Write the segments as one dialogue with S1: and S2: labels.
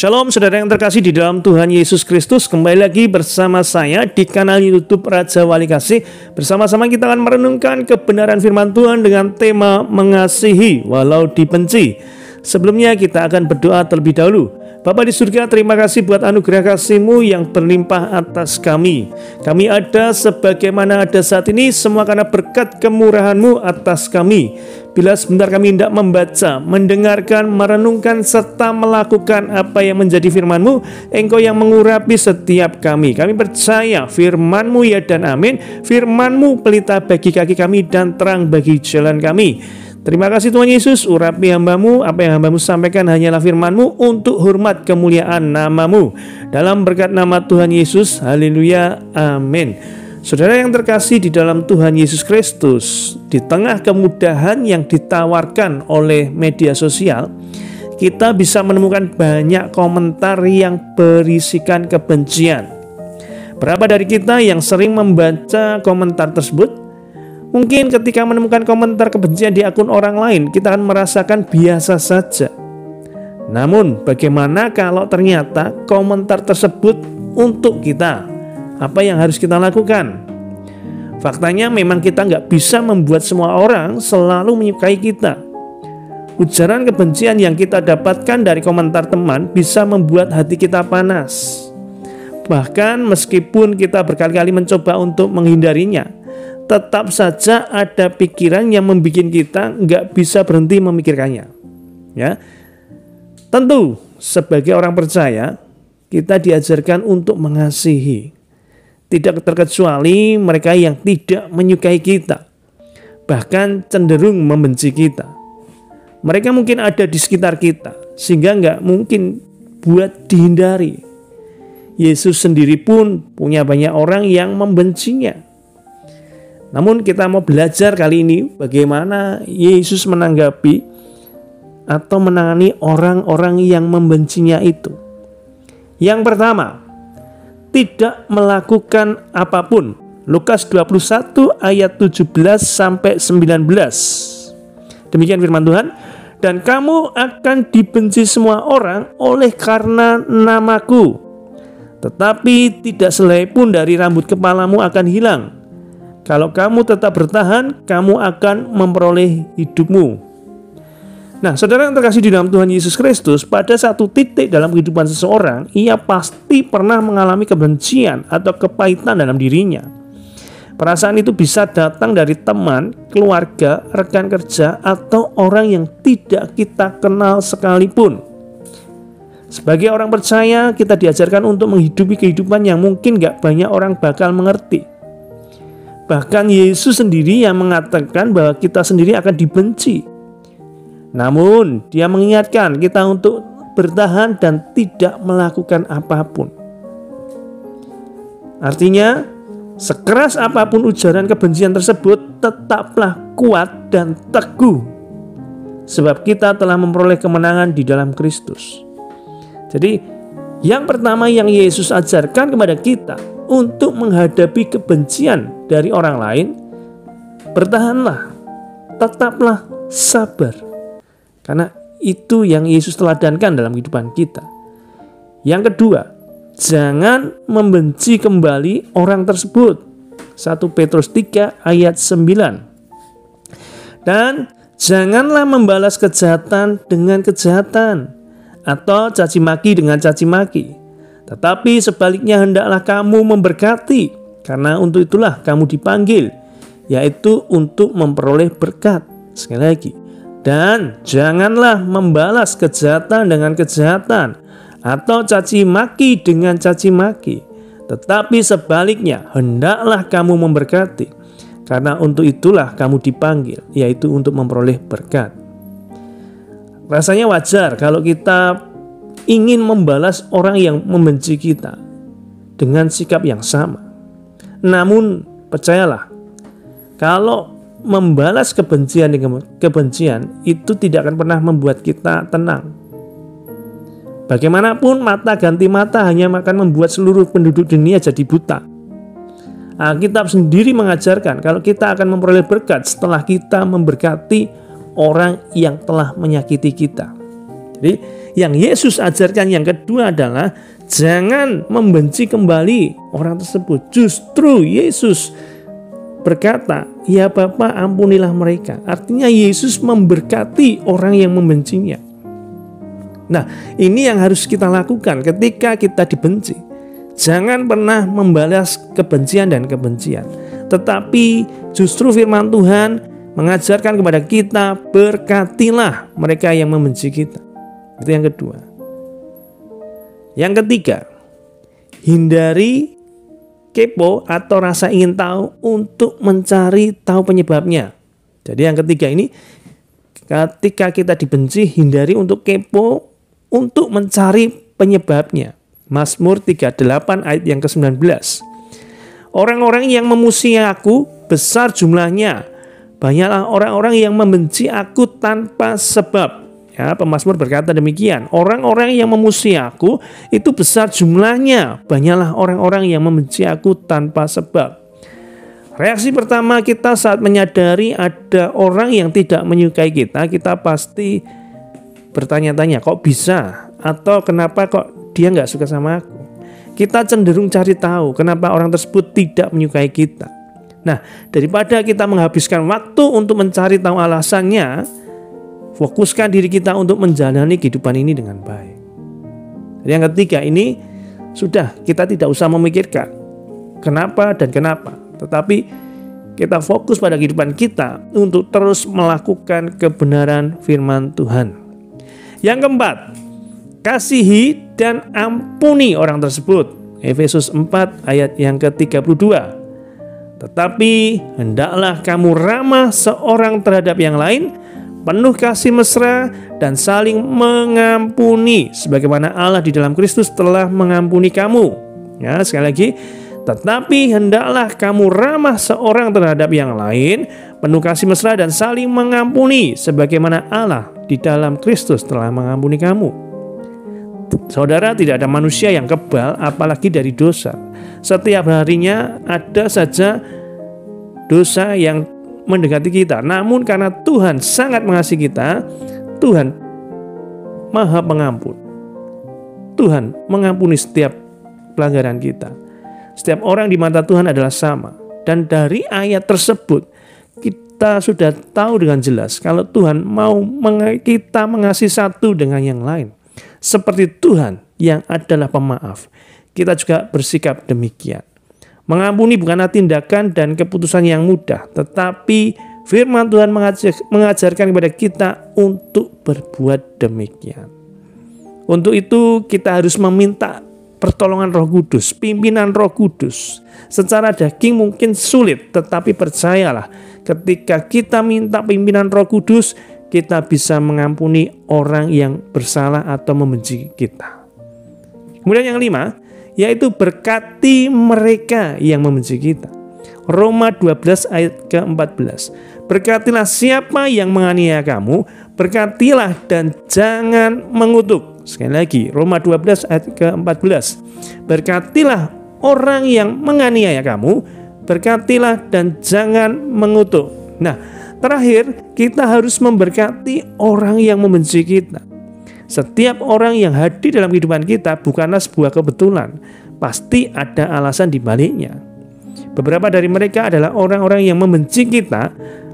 S1: Shalom saudara yang terkasih di dalam Tuhan Yesus Kristus. Kembali lagi bersama saya di kanal YouTube Raja Wali Kasih. Bersama-sama kita akan merenungkan kebenaran firman Tuhan dengan tema mengasihi walau dibenci. Sebelumnya kita akan berdoa terlebih dahulu. Bapa di surga, terima kasih buat anugerah kasih-Mu yang berlimpah atas kami. Kami ada sebagaimana ada saat ini semua karena berkat kemurahan-Mu atas kami. Bila sebentar kami hendak membaca, mendengarkan, merenungkan, serta melakukan apa yang menjadi firman-Mu, Engkau yang mengurapi setiap kami. Kami percaya firman-Mu ya dan amin. Firman-Mu pelita bagi kaki kami dan terang bagi jalan kami. Terima kasih Tuhan Yesus, urapi hamba-Mu. Apa yang hamba-Mu sampaikan hanyalah firman-Mu untuk hormat kemuliaan nama-Mu. Dalam berkat nama Tuhan Yesus, haleluya, amin. Saudara yang terkasih di dalam Tuhan Yesus Kristus, di tengah kemudahan yang ditawarkan oleh media sosial, kita bisa menemukan banyak komentar yang berisikan kebencian. Berapa dari kita yang sering membaca komentar tersebut? Mungkin ketika menemukan komentar kebencian di akun orang lain, kita akan merasakan biasa saja. Namun, bagaimana kalau ternyata komentar tersebut untuk kita? Apa yang harus kita lakukan? Faktanya memang kita nggak bisa membuat semua orang selalu menyukai kita. Ujaran kebencian yang kita dapatkan dari komentar teman bisa membuat hati kita panas. Bahkan meskipun kita berkali-kali mencoba untuk menghindarinya, tetap saja ada pikiran yang membuat kita nggak bisa berhenti memikirkannya. Ya, tentu sebagai orang percaya kita diajarkan untuk mengasihi. Tidak terkecuali mereka yang tidak menyukai kita, bahkan cenderung membenci kita. Mereka mungkin ada di sekitar kita, sehingga nggak mungkin buat dihindari. Yesus sendiri pun punya banyak orang yang membencinya. Namun kita mau belajar kali ini bagaimana Yesus menanggapi atau menangani orang-orang yang membencinya itu. Yang pertama, tidak melakukan apapun. Lukas 21 ayat 17 sampai 19. Demikian firman Tuhan. Dan kamu akan dibenci semua orang oleh karena namaku. Tetapi tidak selai pun dari rambut kepalamu akan hilang. Kalau kamu tetap bertahan, kamu akan memperoleh hidupmu. Nah, saudara yang terkasih di dalam Tuhan Yesus Kristus, pada satu titik dalam kehidupan seseorang, ia pasti pernah mengalami kebencian atau kepahitan dalam dirinya. Perasaan itu bisa datang dari teman, keluarga, rekan kerja, atau orang yang tidak kita kenal sekalipun. Sebagai orang percaya, kita diajarkan untuk menghidupi kehidupan yang mungkin gak banyak orang bakal mengerti. Bahkan Yesus sendiri yang mengatakan bahwa kita sendiri akan dibenci. Namun dia mengingatkan kita untuk bertahan dan tidak melakukan apapun. Artinya, sekeras apapun ujaran kebencian tersebut, tetaplah kuat dan teguh. Sebab kita telah memperoleh kemenangan di dalam Kristus. Jadi, yang pertama yang Yesus ajarkan kepada kita untuk menghadapi kebencian dari orang lain, bertahanlah, tetaplah sabar. Karena itu yang Yesus teladankan dalam kehidupan kita. Yang kedua, jangan membenci kembali orang tersebut. 1 Petrus 3 ayat 9. Dan janganlah membalas kejahatan dengan kejahatan, atau caci maki dengan caci maki. Tetapi sebaliknya hendaklah kamu memberkati, karena untuk itulah kamu dipanggil, yaitu untuk memperoleh berkat. Sekali lagi, dan janganlah membalas kejahatan dengan kejahatan, atau caci maki dengan caci maki. Tetapi sebaliknya hendaklah kamu memberkati, karena untuk itulah kamu dipanggil, yaitu untuk memperoleh berkat. Rasanya wajar kalau kita ingin membalas orang yang membenci kita dengan sikap yang sama. Namun percayalah, kalau membalas kebencian dengan kebencian itu tidak akan pernah membuat kita tenang. Bagaimanapun mata ganti mata hanya akan membuat seluruh penduduk dunia jadi buta. Alkitab sendiri mengajarkan kalau kita akan memperoleh berkat setelah kita memberkati orang yang telah menyakiti kita. Jadi yang Yesus ajarkan yang kedua adalah jangan membenci kembali orang tersebut. Justru Yesus berkata, ya Bapa, ampunilah mereka. Artinya Yesus memberkati orang yang membencinya. Nah, ini yang harus kita lakukan ketika kita dibenci. Jangan pernah membalas kebencian dan kebencian, tetapi justru firman Tuhan mengajarkan kepada kita, berkatilah mereka yang membenci kita. Itu yang kedua. Yang ketiga, hindari kepo atau rasa ingin tahu untuk mencari tahu penyebabnya. Jadi yang ketiga ini, ketika kita dibenci, hindari untuk kepo untuk mencari penyebabnya. Mazmur 38 ayat yang ke-19. Orang-orang yang memusuhi aku besar jumlahnya, banyaklah orang-orang yang membenci aku tanpa sebab. Ya, pemazmur berkata demikian. Orang-orang yang memusuhi aku itu besar jumlahnya, banyaklah orang-orang yang membenci aku tanpa sebab. Reaksi pertama kita saat menyadari ada orang yang tidak menyukai kita, kita pasti bertanya-tanya, kok bisa? Atau kenapa kok dia nggak suka sama aku? Kita cenderung cari tahu kenapa orang tersebut tidak menyukai kita. Nah, daripada kita menghabiskan waktu untuk mencari tahu alasannya, fokuskan diri kita untuk menjalani kehidupan ini dengan baik. Yang ketiga ini, sudah kita tidak usah memikirkan kenapa dan kenapa, tetapi kita fokus pada kehidupan kita untuk terus melakukan kebenaran firman Tuhan. Yang keempat, kasihi dan ampuni orang tersebut. Efesus 4 ayat yang ke-32. Tetapi hendaklah kamu ramah seorang terhadap yang lain, penuh kasih mesra dan saling mengampuni, sebagaimana Allah di dalam Kristus telah mengampuni kamu. Ya, sekali lagi, tetapi hendaklah kamu ramah seorang terhadap yang lain, penuh kasih mesra dan saling mengampuni, sebagaimana Allah di dalam Kristus telah mengampuni kamu. Saudara, tidak ada manusia yang kebal apalagi dari dosa. Setiap harinya ada saja dosa yang mendekati kita. Namun karena Tuhan sangat mengasihi kita, Tuhan Maha Pengampun. Tuhan mengampuni setiap pelanggaran kita. Setiap orang di mata Tuhan adalah sama. Dan dari ayat tersebut kita sudah tahu dengan jelas kalau Tuhan mau kita mengasihi satu dengan yang lain. Seperti Tuhan yang adalah pemaaf, kita juga bersikap demikian. Mengampuni bukanlah tindakan dan keputusan yang mudah, tetapi firman Tuhan mengajarkan kepada kita untuk berbuat demikian. Untuk itu kita harus meminta pertolongan Roh Kudus, pimpinan Roh Kudus. Secara daging mungkin sulit, tetapi percayalah, ketika kita minta pimpinan Roh Kudus, kita bisa mengampuni orang yang bersalah atau membenci kita. Kemudian yang 5, yaitu berkati mereka yang membenci kita. Roma 12 ayat ke-14. Berkatilah siapa yang menganiaya kamu, berkatilah dan jangan mengutuk. Sekali lagi, Roma 12 ayat ke-14. Berkatilah orang yang menganiaya kamu, berkatilah dan jangan mengutuk. Nah, terakhir, kita harus memberkati orang yang membenci kita. Setiap orang yang hadir dalam kehidupan kita bukanlah sebuah kebetulan. Pasti ada alasan di baliknya. Beberapa dari mereka adalah orang-orang yang membenci kita.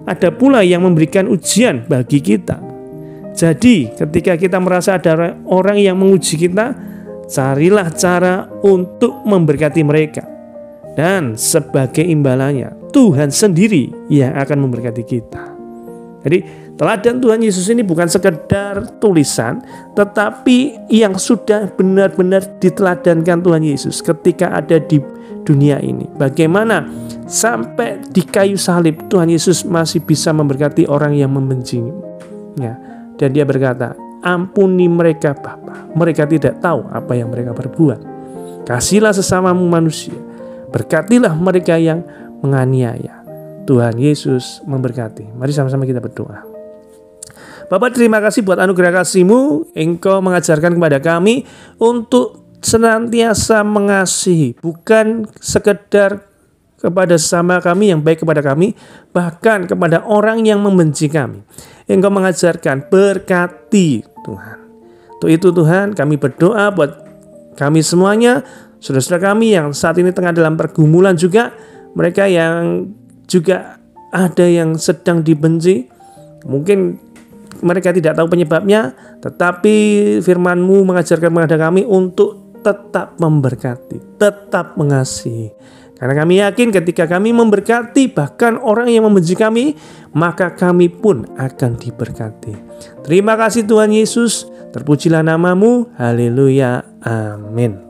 S1: Ada pula yang memberikan ujian bagi kita. Jadi, ketika kita merasa ada orang yang menguji kita, carilah cara untuk memberkati mereka. Dan sebagai imbalannya, Tuhan sendiri yang akan memberkati kita. Jadi teladan Tuhan Yesus ini bukan sekedar tulisan, tetapi yang sudah benar-benar diteladankan Tuhan Yesus ketika ada di dunia ini. Bagaimana sampai di kayu salib Tuhan Yesus masih bisa memberkati orang yang membencinya. Dan dia berkata, ampuni mereka Bapa, mereka tidak tahu apa yang mereka perbuat. Kasihilah sesamamu manusia, berkatilah mereka yang menganiaya. Tuhan Yesus memberkati. Mari sama-sama kita berdoa. Bapa, terima kasih buat anugerah kasih-Mu. Engkau mengajarkan kepada kami untuk senantiasa mengasihi, bukan sekedar kepada sesama kami yang baik kepada kami, bahkan kepada orang yang membenci kami. Engkau mengajarkan berkati Tuhan. Untuk itu Tuhan, kami berdoa buat kami semuanya, saudara-saudara kami yang saat ini tengah dalam pergumulan juga, mereka yang juga ada yang sedang dibenci, mungkin mereka tidak tahu penyebabnya, tetapi firman-Mu mengajarkan kepada kami untuk tetap memberkati, tetap mengasihi. Karena kami yakin ketika kami memberkati bahkan orang yang membenci kami, maka kami pun akan diberkati. Terima kasih Tuhan Yesus, terpujilah nama-Mu, haleluya, amin.